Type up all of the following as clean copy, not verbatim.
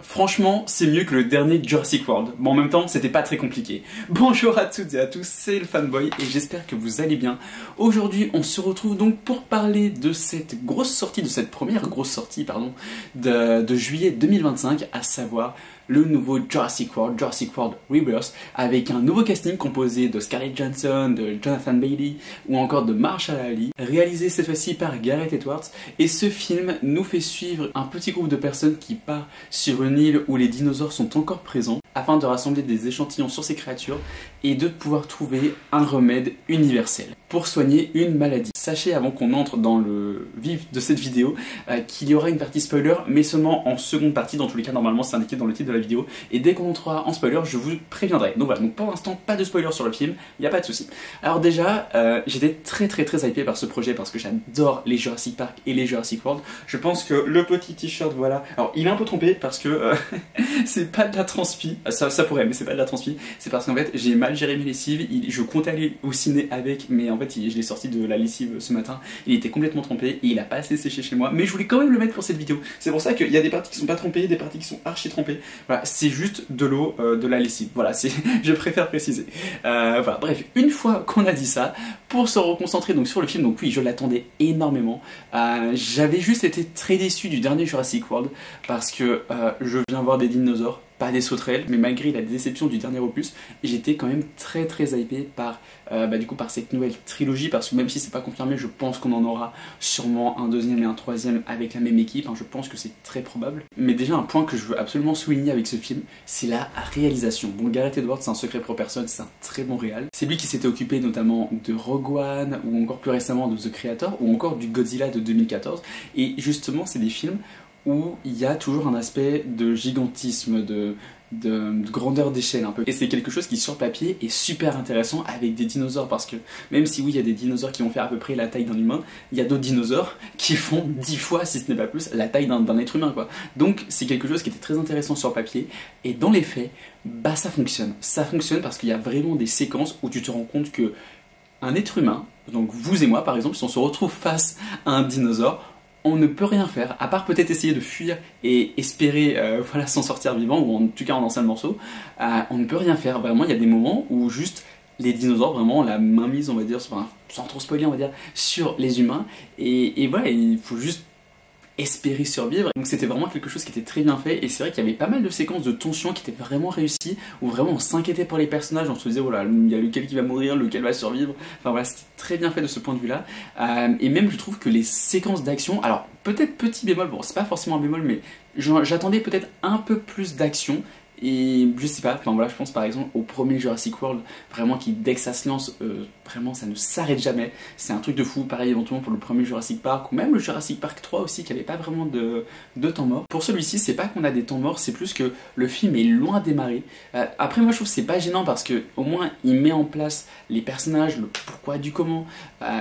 Franchement, c'est mieux que le dernier Jurassic World. Bon, en même temps, c'était pas très compliqué. Bonjour à toutes et à tous, c'est le Fanboy et j'espère que vous allez bien. Aujourd'hui, on se retrouve donc pour parler de cette grosse sortie, de cette première grosse sortie, de juillet 2025, à savoir le nouveau Jurassic World Rebirth, avec un nouveau casting composé de Scarlett Johansson, de Jonathan Bailey ou encore de Mahershala Ali, réalisé cette fois-ci par Gareth Edwards. Et ce film nous fait suivre un petit groupe de personnes qui part sur une île où les dinosaures sont encore présents, afin de rassembler des échantillons sur ces créatures et de pouvoir trouver un remède universel pour soigner une maladie. Sachez avant qu'on entre dans le vif de cette vidéo qu'il y aura une partie spoiler, mais seulement en seconde partie. Dans tous les cas, normalement c'est indiqué dans le titre de la vidéo, et dès qu'on entrera en spoiler, je vous préviendrai. Donc voilà, donc pour l'instant pas de spoiler sur le film, il n'y a pas de souci. Alors déjà, j'étais très hypé par ce projet parce que j'adore les Jurassic Park et les Jurassic World. Je pense que le petit t-shirt, voilà, alors il est un peu trompé parce que c'est pas de la transpi. Ça pourrait, mais c'est pas de la transpi. C'est parce qu'en fait, j'ai mal géré mes lessives. Je comptais aller au ciné avec, mais en fait, je l'ai sorti de la lessive ce matin. Il était complètement trompé et il a pas assez séché chez moi. Mais je voulais quand même le mettre pour cette vidéo. C'est pour ça qu'il y a des parties qui sont pas trompées, des parties qui sont archi trompées. Voilà, c'est juste de l'eau, de la lessive. Voilà, je préfère préciser. Voilà, bref, une fois qu'on a dit ça, pour se reconcentrer donc sur le film, donc oui, je l'attendais énormément. J'avais juste été très déçu du dernier Jurassic World parce que je viens voir des dinosaures, pas des sauterelles, mais malgré la déception du dernier opus, j'étais quand même très hypé par, par cette nouvelle trilogie, parce que même si c'est pas confirmé, je pense qu'on en aura sûrement un deuxième et un troisième avec la même équipe, je pense que c'est très probable. Mais déjà un point que je veux absolument souligner avec ce film, c'est la réalisation. Bon, Gareth Edwards, c'est un secret pour personne, c'est un très bon réal. C'est lui qui s'était occupé notamment de Rogue One, ou encore plus récemment de The Creator, ou encore du Godzilla de 2014, et justement c'est des films où il y a toujours un aspect de gigantisme, de grandeur d'échelle un peu. Et c'est quelque chose qui sur papier est super intéressant avec des dinosaures, parce que même si oui il y a des dinosaures qui vont faire à peu près la taille d'un humain, il y a d'autres dinosaures qui font 10 fois, si ce n'est pas plus, la taille d'un être humain quoi. Donc c'est quelque chose qui était très intéressant sur papier, et dans les faits, bah ça fonctionne. Ça fonctionne parce qu'il y a vraiment des séquences où tu te rends compte que un être humain, donc vous et moi par exemple, si on se retrouve face à un dinosaure, on ne peut rien faire, à part peut-être essayer de fuir et espérer voilà, s'en sortir vivant, ou en tout cas en un seul morceau. On ne peut rien faire, vraiment, il y a des moments où juste les dinosaures, vraiment, la mainmise, on va dire, sans trop spoiler, on va dire, sur les humains, et voilà, il faut juste espérer survivre. Donc c'était vraiment quelque chose qui était très bien fait, et c'est vrai qu'il y avait pas mal de séquences de tension qui étaient vraiment réussies, où vraiment on s'inquiétait pour les personnages, on se disait voilà, il y a lequel qui va mourir, lequel va survivre, enfin voilà, c'était très bien fait de ce point de vue là. Et même je trouve que les séquences d'action, alors peut-être petit bémol, bon c'est pas forcément un bémol, mais j'attendais peut-être un peu plus d'action. Et je sais pas, enfin voilà, je pense par exemple au premier Jurassic World, vraiment qui dès que ça se lance, vraiment ça ne s'arrête jamais, c'est un truc de fou. Pareil éventuellement pour le premier Jurassic Park, ou même le Jurassic Park 3 aussi, qui avait pas vraiment de temps mort. Pour celui-ci, c'est pas qu'on a des temps morts, c'est plus que le film est loin de démarrer. Après moi je trouve que c'est pas gênant, parce que au moins il met en place les personnages, le pourquoi du comment,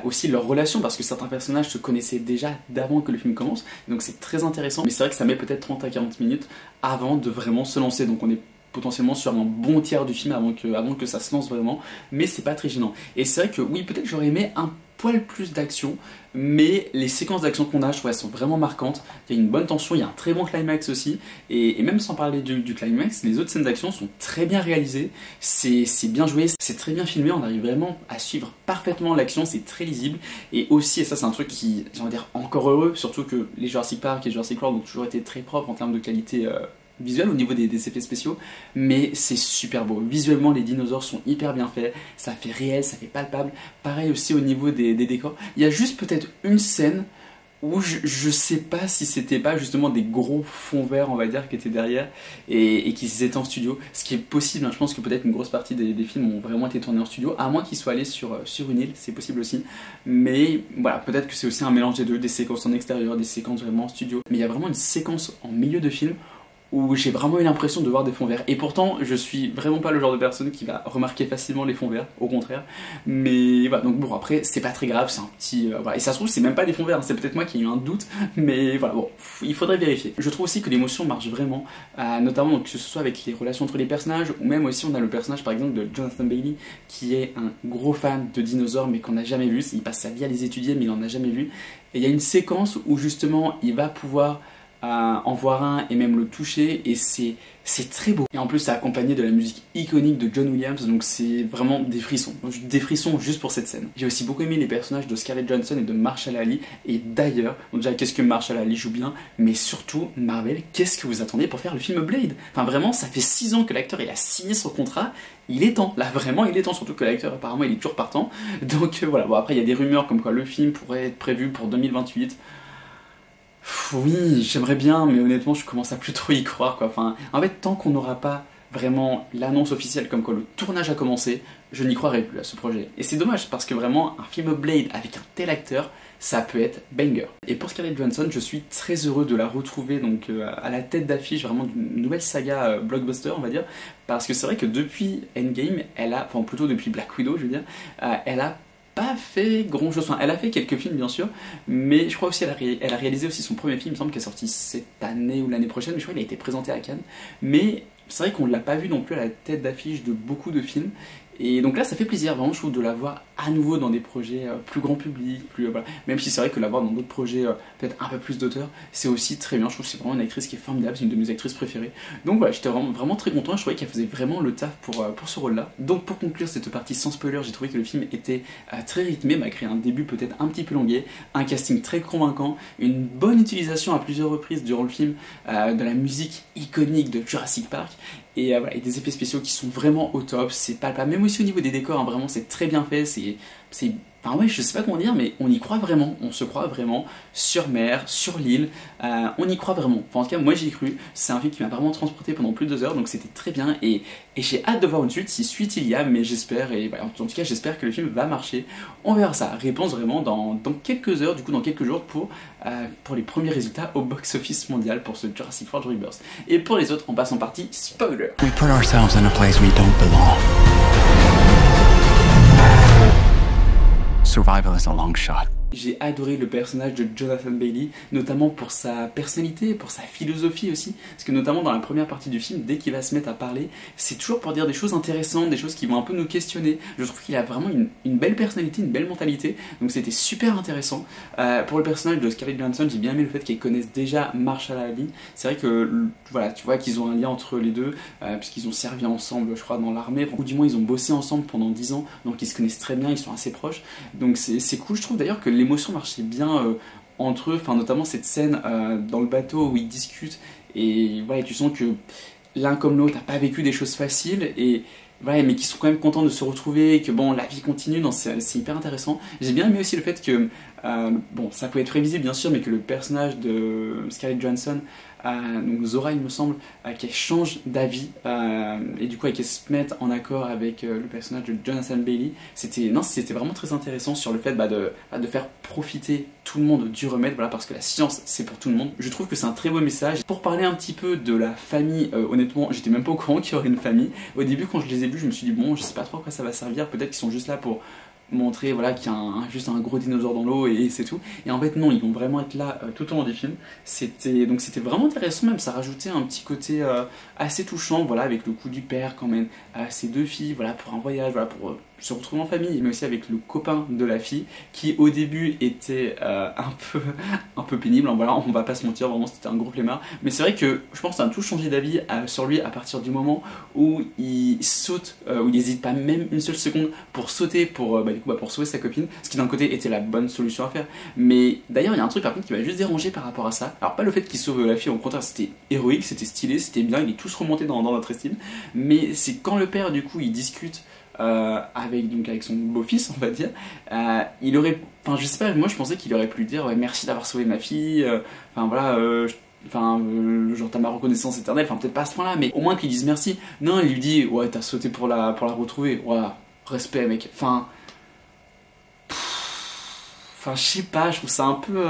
aussi leurs relations, parce que certains personnages se connaissaient déjà d'avant que le film commence, donc c'est très intéressant. Mais c'est vrai que ça met peut-être 30 à 40 minutes avant de vraiment se lancer, donc on est potentiellement sur un bon tiers du film avant que ça se lance vraiment, mais c'est pas très gênant. Et c'est vrai que oui, peut-être que j'aurais aimé un poil plus d'action, mais les séquences d'action qu'on a, je trouve elles sont vraiment marquantes. Il y a une bonne tension, il y a un très bon climax aussi, et même sans parler du climax, les autres scènes d'action sont très bien réalisées, c'est bien joué, c'est très bien filmé, on arrive vraiment à suivre parfaitement l'action, c'est très lisible. Et aussi, et ça c'est un truc qui, j'ai envie de dire, encore heureux, surtout que les Jurassic Park et Jurassic World ont toujours été très propres en termes de qualité visuel au niveau des effets spéciaux, mais c'est super beau. Visuellement, les dinosaures sont hyper bien faits, ça fait réel, ça fait palpable. Pareil aussi au niveau des décors. Il y a juste peut-être une scène où je sais pas si c'était pas justement des gros fonds verts, on va dire, qui étaient derrière et qui étaient en studio. Ce qui est possible, je pense que peut-être une grosse partie des films ont vraiment été tournés en studio, à moins qu'ils soient allés sur une île, c'est possible aussi. Mais voilà, peut-être que c'est aussi un mélange des deux, des séquences en extérieur, des séquences vraiment en studio. Mais il y a vraiment une séquence en milieu de film où j'ai vraiment eu l'impression de voir des fonds verts. Et pourtant, je suis vraiment pas le genre de personne qui va remarquer facilement les fonds verts, au contraire. Mais voilà, donc bon, après, c'est pas très grave, c'est un petit... voilà. Et ça se trouve, c'est même pas des fonds verts, c'est peut-être moi qui ai eu un doute, mais voilà, bon, il faudrait vérifier. Je trouve aussi que l'émotion marche vraiment, notamment donc, que ce soit avec les relations entre les personnages, ou même aussi on a le personnage par exemple de Jonathan Bailey, qui est un gros fan de dinosaures, mais qu'on n'a jamais vu. Il passe sa vie à les étudier, mais il en a jamais vu. Et il y a une séquence où justement, il va pouvoir en voir un et même le toucher, et c'est très beau. Et en plus c'est accompagné de la musique iconique de John Williams, donc c'est vraiment des frissons juste pour cette scène. J'ai aussi beaucoup aimé les personnages de Scarlett Johansson et de Mahershala Ali, et d'ailleurs, donc déjà qu'est-ce que Mahershala Ali joue bien, mais surtout Marvel, qu'est-ce que vous attendez pour faire le film Blade? Enfin vraiment, ça fait 6 ans que l'acteur il a signé son contrat, il est temps, là vraiment il est temps, surtout que l'acteur apparemment il est toujours partant, donc voilà. Bon après il y a des rumeurs comme quoi le film pourrait être prévu pour 2028. Oui, j'aimerais bien, mais honnêtement, je commence à plus trop y croire, quoi. Enfin, en fait, tant qu'on n'aura pas vraiment l'annonce officielle comme quoi le tournage a commencé, je n'y croirai plus à ce projet. Et c'est dommage, parce que vraiment, un film Blade avec un tel acteur, ça peut être banger. Et pour Scarlett Johansson, je suis très heureux de la retrouver donc à la tête d'affiche vraiment d'une nouvelle saga blockbuster, on va dire, parce que c'est vrai que depuis Endgame, enfin plutôt depuis Black Widow, je veux dire, elle a pas fait grand chose, enfin elle a fait quelques films bien sûr, mais je crois aussi elle a réalisé aussi son premier film, il me semble, qui est sorti cette année ou l'année prochaine, mais je crois qu'il a été présenté à Cannes, mais c'est vrai qu'on ne l'a pas vu non plus à la tête d'affiche de beaucoup de films, et donc là ça fait plaisir vraiment je trouve de la voir à nouveau dans des projets plus grand public, voilà. Même si c'est vrai que la voir dans d'autres projets peut-être un peu plus d'auteur, c'est aussi très bien, je trouve que c'est vraiment une actrice qui est formidable, c'est une de mes actrices préférées, donc voilà, j'étais vraiment très content, je trouvais qu'elle faisait vraiment le taf pour ce rôle là. Donc pour conclure cette partie sans spoiler, j'ai trouvé que le film était très rythmé malgré un début peut-être un petit peu longué, un casting très convaincant, une bonne utilisation à plusieurs reprises durant le film de la musique iconique de Jurassic Park, et voilà, et des effets spéciaux qui sont vraiment au top, c'est palpable, même aussi au niveau des décors, hein, vraiment c'est très bien fait, enfin ouais, je sais pas comment dire, mais on y croit vraiment, on se croit vraiment sur mer, sur l'île, on y croit vraiment. Enfin en tout cas moi j'y ai cru, c'est un film qui m'a vraiment transporté pendant plus de 2 heures, donc c'était très bien, et j'ai hâte de voir une suite, si suite il y a, mais j'espère, et voilà, en tout cas j'espère que le film va marcher, on verra ça. Réponse vraiment dans quelques heures, du coup dans quelques jours pour les premiers résultats au box-office mondial pour ce Jurassic World Rebirth. Et pour les autres, on passe en partie spoiler. We put ourselves in a place we don't belong. Survival is a long shot. J'ai adoré le personnage de Jonathan Bailey, notamment pour sa personnalité, pour sa philosophie aussi, parce que notamment dans la première partie du film, dès qu'il va se mettre à parler, c'est toujours pour dire des choses intéressantes, des choses qui vont un peu nous questionner. Je trouve qu'il a vraiment une belle personnalité, une belle mentalité, donc c'était super intéressant. Pour le personnage de Scarlett Johansson, j'ai bien aimé le fait qu'elle connaisse déjà Mahershala Ali. C'est vrai que, voilà, tu vois qu'ils ont un lien entre les deux, puisqu'ils ont servi ensemble, je crois, dans l'armée, ou du moins ils ont bossé ensemble pendant 10 ans, donc ils se connaissent très bien, ils sont assez proches, donc c'est cool. Je trouve d'ailleurs que l'émotion marchait bien entre eux, enfin notamment cette scène dans le bateau où ils discutent, et ouais, tu sens que l'un comme l'autre n'a pas vécu des choses faciles, et ouais, mais qui sont quand même contents de se retrouver, et que bon, la vie continue, c'est hyper intéressant. J'ai bien aimé aussi le fait que, bon, ça pouvait être prévisible bien sûr, mais que le personnage de Scarlett Johansson, donc Zora il me semble, qu'elle change d'avis, et du coup qu'elle se mette en accord avec le personnage de Jonathan Bailey, c'était vraiment très intéressant sur le fait de faire profiter tout le monde du remède, voilà, parce que la science c'est pour tout le monde. Je trouve que c'est un très beau message. Pour parler un petit peu de la famille, honnêtement j'étais même pas au courant qu'il y aurait une famille. Au début quand je les ai vus je me suis dit bon, je sais pas trop à quoi ça va servir, peut-être qu'ils sont juste là pour montrer voilà, qu'il y a juste un gros dinosaure dans l'eau et c'est tout, et en fait non, ils vont vraiment être là tout au long du film. Donc c'était vraiment intéressant, même ça rajoutait un petit côté assez touchant, voilà, avec le coup du père quand même, ces deux filles, voilà, pour un voyage, voilà, pour se retrouver en famille, mais aussi avec le copain de la fille qui au début était un peu pénible, voilà, on va pas se mentir, vraiment c'était un gros flemmard, mais c'est vrai que je pense que ça a tout changé d'avis sur lui à partir du moment où il saute, où il n'hésite pas même une seule seconde pour sauter pour sauver sa copine, ce qui d'un côté était la bonne solution à faire. Mais d'ailleurs il y a un truc par contre qui m'a juste dérangé par rapport à ça, alors pas le fait qu'il sauve la fille, au contraire c'était héroïque, c'était stylé, c'était bien, il est tous remonté dans notre estime, mais c'est quand le père du coup il discute avec son beau-fils, on va dire, il aurait, enfin je sais pas, moi je pensais qu'il aurait pu lui dire ouais, merci d'avoir sauvé ma fille, enfin voilà, genre t'as ma reconnaissance éternelle, enfin peut-être pas à ce point là, mais au moins qu'il dise merci. Non, il lui dit ouais t'as sauté pour la retrouver, voilà, respect mec, enfin je sais pas, je trouve ça un peu,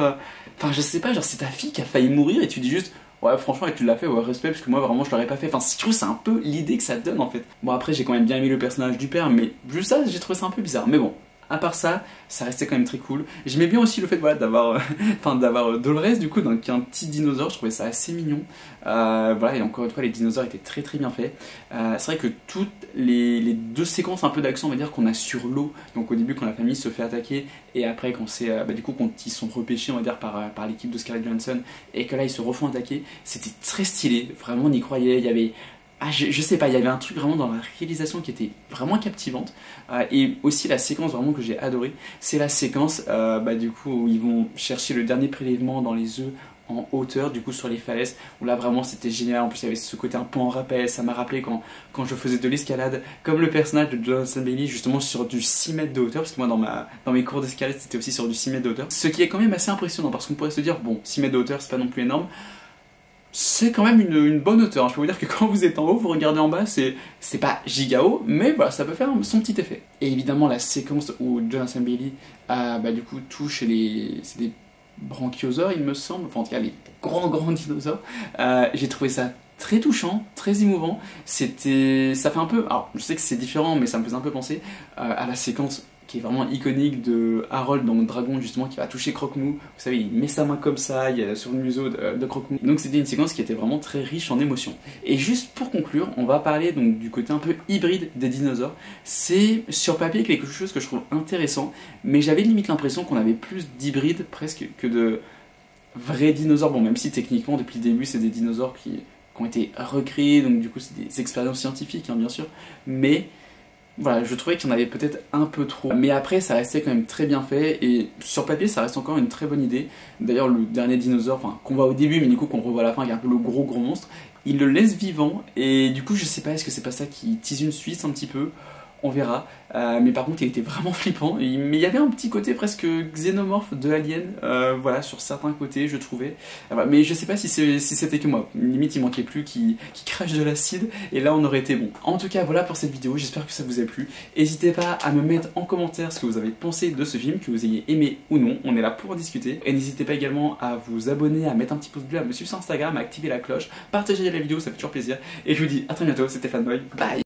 enfin je sais pas, genre c'est ta fille qui a failli mourir et tu dis juste ouais franchement et tu l'as fait, ouais respect, parce que moi vraiment je l'aurais pas fait, enfin je trouve c'est un peu l'idée que ça donne en fait. Bon après j'ai quand même bien aimé le personnage du père, mais juste ça j'ai trouvé ça un peu bizarre, mais bon à part ça, ça restait quand même très cool. J'aimais bien aussi le fait voilà, d'avoir d'avoir Dolores du coup, donc un petit dinosaure, je trouvais ça assez mignon. Voilà, et encore une fois les dinosaures étaient très très bien faits. C'est vrai que toutes les deux séquences un peu d'action on va dire qu'on a sur l'eau, donc au début quand la famille se fait attaquer et après quand c'est du coup quand ils sont repêchés on va dire par l'équipe de Scarlett Johansson et que là ils se refont attaquer, c'était très stylé, vraiment on y croyait, il y avait je sais pas, il y avait un truc vraiment dans la réalisation qui était vraiment captivante. Et aussi la séquence vraiment que j'ai adoré, c'est la séquence du coup où ils vont chercher le dernier prélèvement dans les œufs en hauteur, du coup sur les falaises, où là vraiment c'était génial. En plus il y avait ce côté un peu en rappel, ça m'a rappelé quand je faisais de l'escalade, comme le personnage de Jonathan Bailey, justement sur du 6 mètres de hauteur, parce que moi dans mes cours d'escalade c'était aussi sur du 6 mètres de hauteur. Ce qui est quand même assez impressionnant, parce qu'on pourrait se dire, bon, 6 mètres de hauteur c'est pas non plus énorme, c'est quand même une bonne hauteur. Je peux vous dire que quand vous êtes en haut, vous regardez en bas, c'est pas giga haut, mais voilà, ça peut faire son petit effet. Et évidemment, la séquence où Jonathan Bailey du coup touche c'est des brachiosaures, il me semble, enfin en tout cas les grands dinosaures. J'ai trouvé ça très touchant, très émouvant. Ça fait un peu, alors je sais que c'est différent, mais ça me faisait un peu penser à la séquence qui est vraiment iconique de Harold dans Dragon justement qui va toucher Croque-Mou. Vous savez, il met sa main comme ça sur le museau de Croque-Mou. Donc c'était une séquence qui était vraiment très riche en émotions. Et juste pour conclure, on va parler donc du côté un peu hybride des dinosaures. C'est sur papier quelque chose que je trouve intéressant, mais j'avais limite l'impression qu'on avait plus d'hybrides presque que de vrais dinosaures. Bon, même si techniquement depuis le début c'est des dinosaures qui ont été recréés, donc du coup c'est des expériences scientifiques hein, bien sûr, mais voilà, je trouvais qu'il y en avait peut-être un peu trop. Mais après, ça restait quand même très bien fait. Et sur papier, ça reste encore une très bonne idée. D'ailleurs, le dernier dinosaure, qu'on voit au début, mais du coup qu'on revoit à la fin, qui est un peu le gros monstre, il le laisse vivant. Et du coup, je sais pas, est-ce que c'est pas ça qui tease une suite un petit peu? On verra. Mais par contre, il était vraiment flippant. Mais il y avait un petit côté presque xénomorphe de Alien, voilà, sur certains côtés, je trouvais. Mais je sais pas si c'était que moi. Limite, il manquait plus qui crache de l'acide. Et là, on aurait été bon. En tout cas, voilà pour cette vidéo. J'espère que ça vous a plu. N'hésitez pas à me mettre en commentaire ce que vous avez pensé de ce film, que vous ayez aimé ou non. On est là pour discuter. Et n'hésitez pas également à vous abonner, à mettre un petit pouce bleu, à me suivre sur Instagram, à activer la cloche, partager la vidéo, ça fait toujours plaisir. Et je vous dis à très bientôt. C'était Fanboy. Bye!